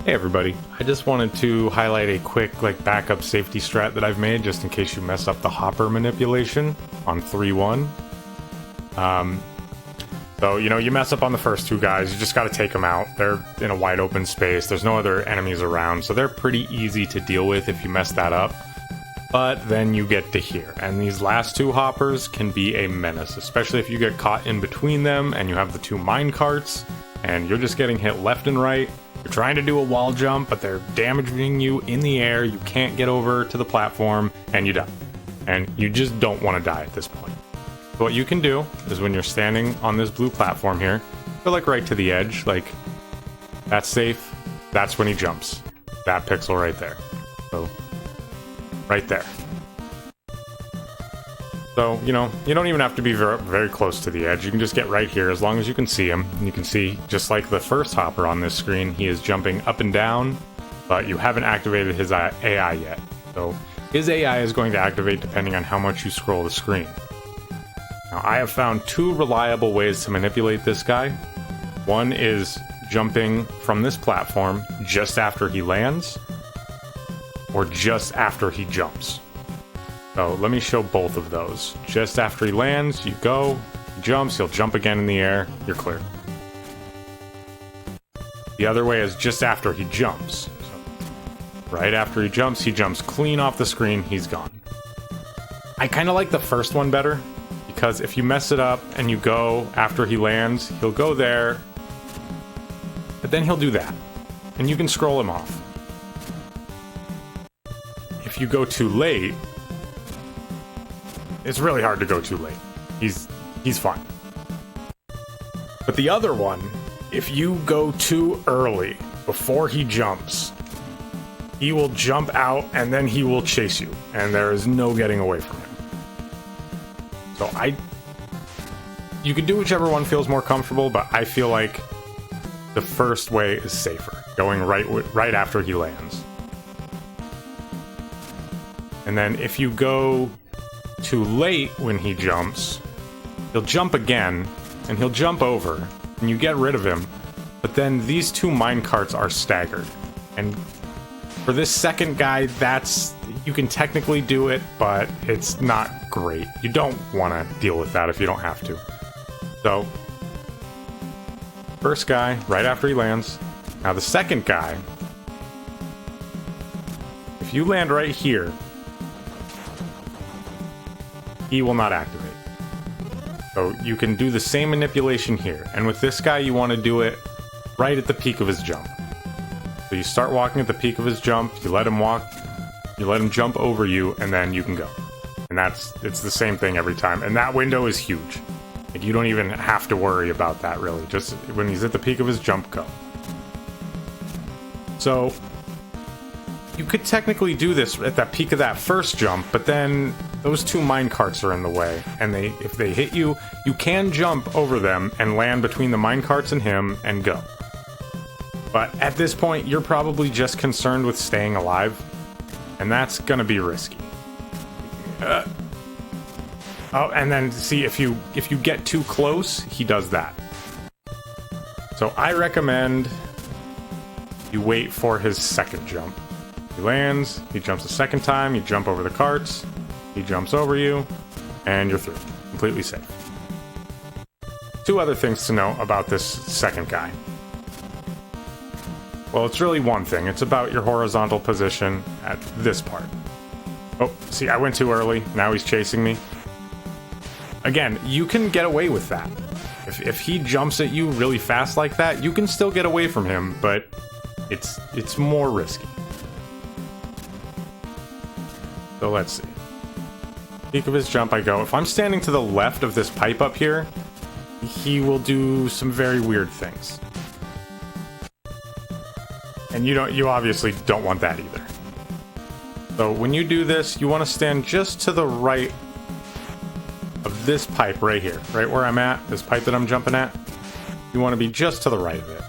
Hey everybody, I just wanted to highlight a quick backup safety strat that I've made just in case you mess up the hopper manipulation on 3-1. So, you mess up on the first two guys, you just gotta take them out. They're in a wide open space, there's no other enemies around, so they're pretty easy to deal with if you mess that up. But then you get to here, and these last two hoppers can be a menace, especially if you get caught in between them and you have the two mine carts, and you're just getting hit left and right. You're trying to do a wall jump, but they're damaging you in the air, you can't get over to the platform, and you die. And you just don't want to die at this point. So what you can do is when you're standing on this blue platform here, go right to the edge, that's safe, that's when he jumps. That pixel right there. So, right there. So, you don't even have to be very, very close to the edge. You can just get right here as long as you can see him. And you can see, just like the first hopper on this screen, he is jumping up and down, but you haven't activated his AI yet. So his AI is going to activate depending on how much you scroll the screen. Now, I have found two reliable ways to manipulate this guy. One is jumping from this platform just after he lands, or just after he jumps. So let me show both of those. Just after he lands, you go, he jumps, he'll jump again in the air, you're clear. The other way is just after he jumps. So right after he jumps clean off the screen, he's gone. I kind of like the first one better, because if you mess it up and you go after he lands, he'll go there, but then he'll do that, and you can scroll him off. If you go too late, it's really hard to go too late. He's fine. But the other one, if you go too early, before he jumps, he will jump out and then he will chase you, and there is no getting away from him. So you can do whichever one feels more comfortable, but I feel like the first way is safer, going right after he lands. And then if you go too late when he jumps, he'll jump again, and he'll jump over, and you get rid of him, but then these two mine carts are staggered. And for this second guy, you can technically do it, but it's not great. You don't want to deal with that if you don't have to. So, first guy, right after he lands. Now the second guy, if you land right here, he will not activate. So you can do the same manipulation here. And with this guy, you want to do it right at the peak of his jump. So you start walking at the peak of his jump, you let him walk, you let him jump over you, and then you can go. And it's the same thing every time. And that window is huge. You don't even have to worry about that, really. Just when he's at the peak of his jump, go. So you could technically do this at that peak of that first jump, but then those two mine carts are in the way, and if they hit you, you can jump over them and land between the mine carts and him and go. But at this point, you're probably just concerned with staying alive, and that's gonna be risky. Oh, and then see, if you get too close, he does that. So I recommend you wait for his second jump. He lands, he jumps a second time, you jump over the carts, he jumps over you, and you're through. Completely safe. Two other things to know about this second guy. Well, it's really one thing. It's about your horizontal position at this part. Oh, see, I went too early. Now he's chasing me. Again, you can get away with that. If he jumps at you really fast like that, you can still get away from him, but it's more risky. So let's see. Peak of his jump, I go. If I'm standing to the left of this pipe up here, he will do some very weird things. And you obviously don't want that either. So when you do this, you want to stand just to the right of this pipe right here, right where I'm at, this pipe that I'm jumping at. You want to be just to the right of it.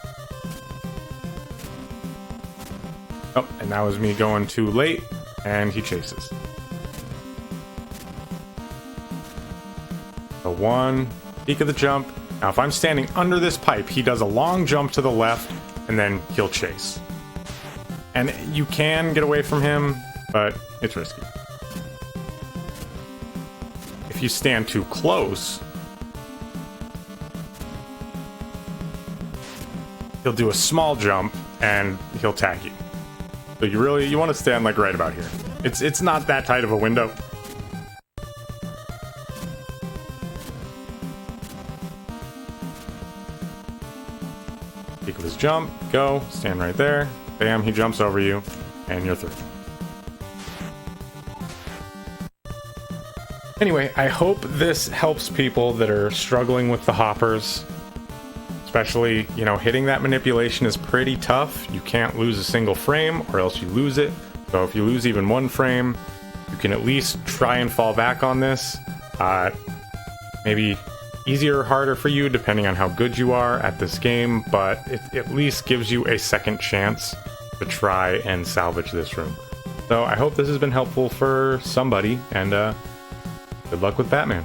Oh, and that was me going too late, and he chases. So one, peak of the jump. Now if I'm standing under this pipe, he does a long jump to the left, and then he'll chase. And you can get away from him, but it's risky. If you stand too close, he'll do a small jump and he'll tag you. So you want to stand like right about here. It's not that tight of a window. Peek of his jump, go, stand right there. Bam, he jumps over you, and you're through. Anyway, I hope this helps people that are struggling with the hoppers. Especially, you know, hitting that manipulation is pretty tough. You can't lose a single frame or else you lose it. So if you lose even one frame, you can at least try and fall back on this. Maybe easier or harder for you depending on how good you are at this game, but it at least gives you a second chance to try and salvage this room. So I hope this has been helpful for somebody, and good luck with Batman.